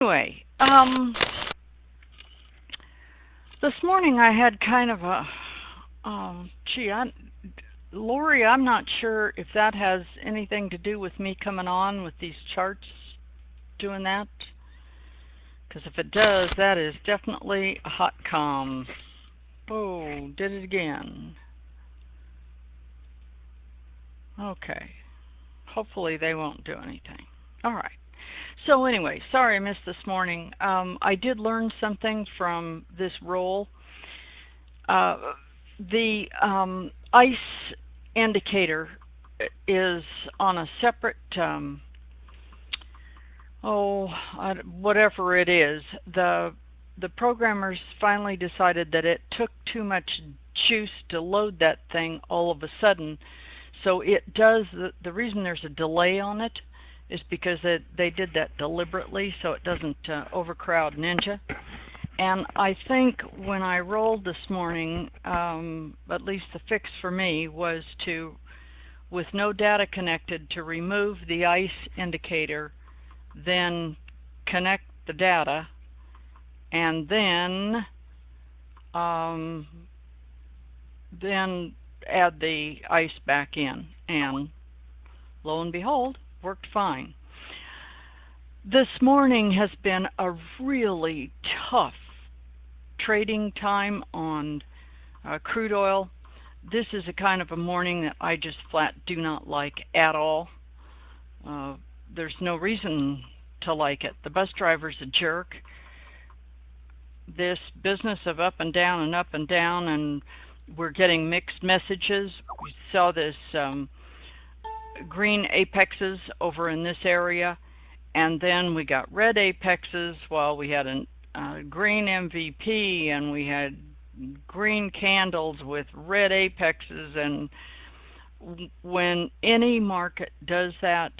Anyway, this morning I had kind of a, Lori, I'm not sure if that has anything to do with me coming on with these charts doing that. Because if it does, that is definitely a hot com. Oh, did it again. Okay. Hopefully they won't do anything. All right. So anyway, sorry I missed this morning. I did learn something from this roll. The ice indicator is on a separate, whatever it is. The programmers finally decided that it took too much juice to load that thing all of a sudden. So it does, the reason there's a delay on it is because they did that deliberately so it doesn't overcrowd Ninja. And I think when I rolled this morning, at least the fix for me was to, with no data connected, to remove the ice indicator, then connect the data, and then add the ice back in, and lo and behold, worked fine. This morning has been a really tough trading time on crude oil. This is a kind of a morning that I just flat do not like at all. There's no reason to like it. The bus driver's a jerk. This business of up and down, and we're getting mixed messages. We saw this green apexes over in this area, and then we got red apexes while we had a green MVP, and we had green candles with red apexes. And when any market does that,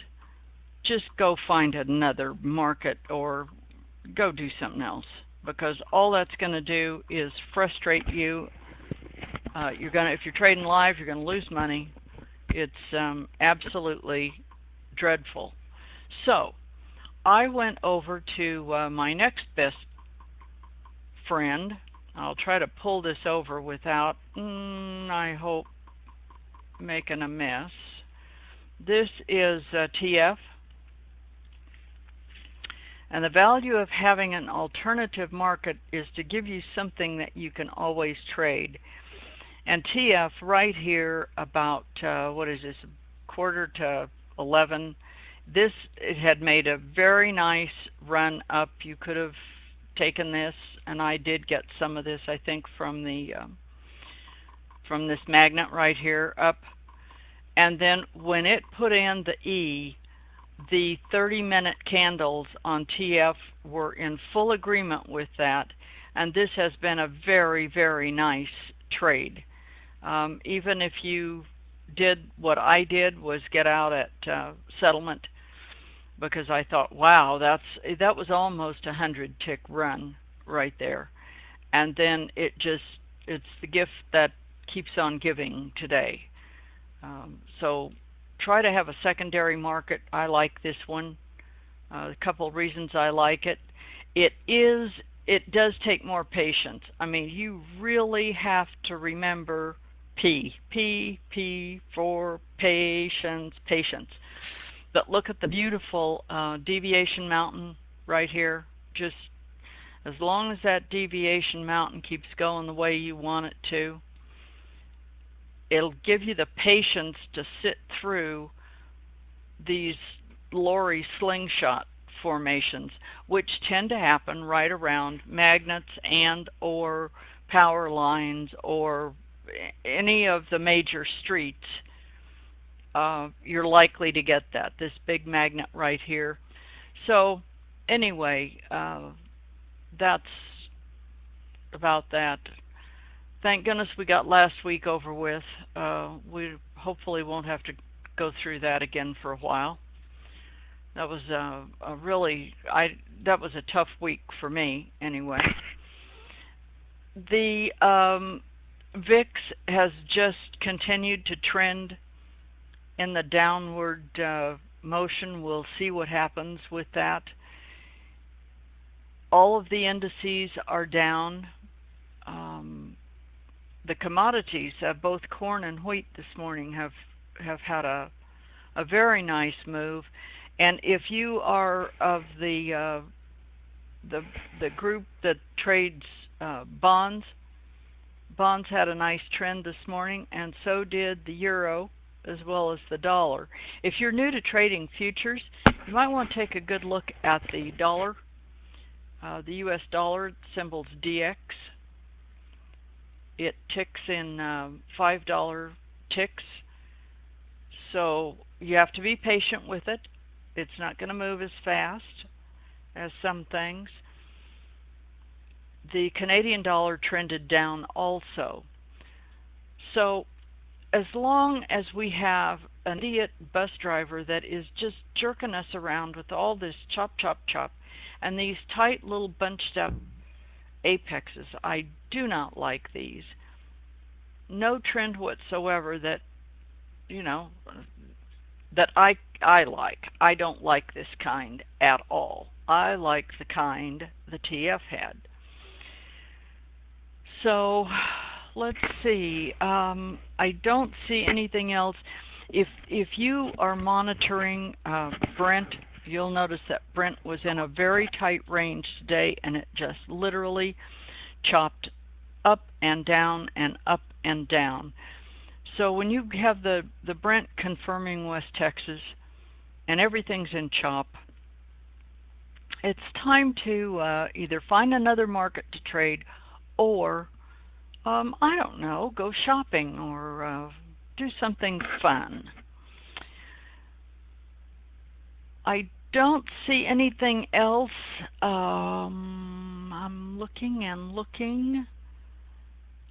just go find another market or go do something else, because all that's going to do is frustrate you. If you're trading live, you're going to lose money. It's absolutely dreadful. So I went over to my next best friend. I'll try to pull this over without, I hope, making a mess. This is TF. And the value of having an alternative market is to give you something that you can always trade. And TF right here about, what is this, quarter to 11. It had made a very nice run up. You could have taken this, and I did get some of this, I think, from the from this magnet right here up. And then when it put in the E, the 30-minute candles on TF were in full agreement with that, and this has been a very, very nice trade. Even if you did what I did, was get out at settlement, because I thought, wow, that was almost a 100-tick run right there. And then it's the gift that keeps on giving today. So try to have a secondary market. I like this one. A couple of reasons I like it. It does take more patience. I mean, you really have to remember P for patience. But look at the beautiful deviation mountain right here. Just as long as that deviation mountain keeps going the way you want it to, it'll give you the patience to sit through these lorry slingshot formations, which tend to happen right around magnets and or power lines or any of the major streets. You're likely to get that, this big magnet right here. So anyway, that's about that. Thank goodness we got last week over with. We hopefully won't have to go through that again for a while. That was that was a tough week for me anyway. The VIX has just continued to trend in the downward motion. We'll see what happens with that. all of the indices are down. The commodities, both corn and wheat this morning have had a very nice move. And if you are of the group that trades bonds had a nice trend this morning, and so did the euro as well as the dollar. If you're new to trading futures, you might want to take a good look at the dollar. The US dollar, symbol's DX. It ticks in $5 ticks, so you have to be patient with it. It's not going to move as fast as some things. The Canadian dollar trended down also. So as long as we have an idiot bus driver that is just jerking us around with all this chop, chop, chop, and these tight little bunched up apexes, I do not like these. No trend whatsoever that, you know, that I like. I don't like this kind at all. I like the kind the TF had. So let's see. I don't see anything else. If you are monitoring Brent, you'll notice that Brent was in a very tight range today, and it just literally chopped up and down and up and down. So when you have the Brent confirming West Texas and everything's in chop, it's time to either find another market to trade, or I don't know, go shopping or do something fun. I don't see anything else. I'm looking and looking.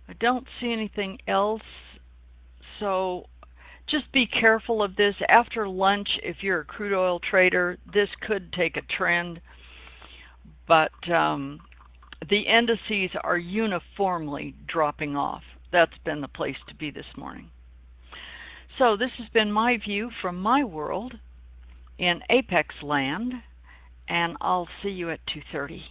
I don't see anything else. So just be careful of this. After lunch, if you're a crude oil trader, this could take a trend. But the indices are uniformly dropping off. That's been the place to be this morning. So this has been my view from my world in Apex land, and I'll see you at 2:30.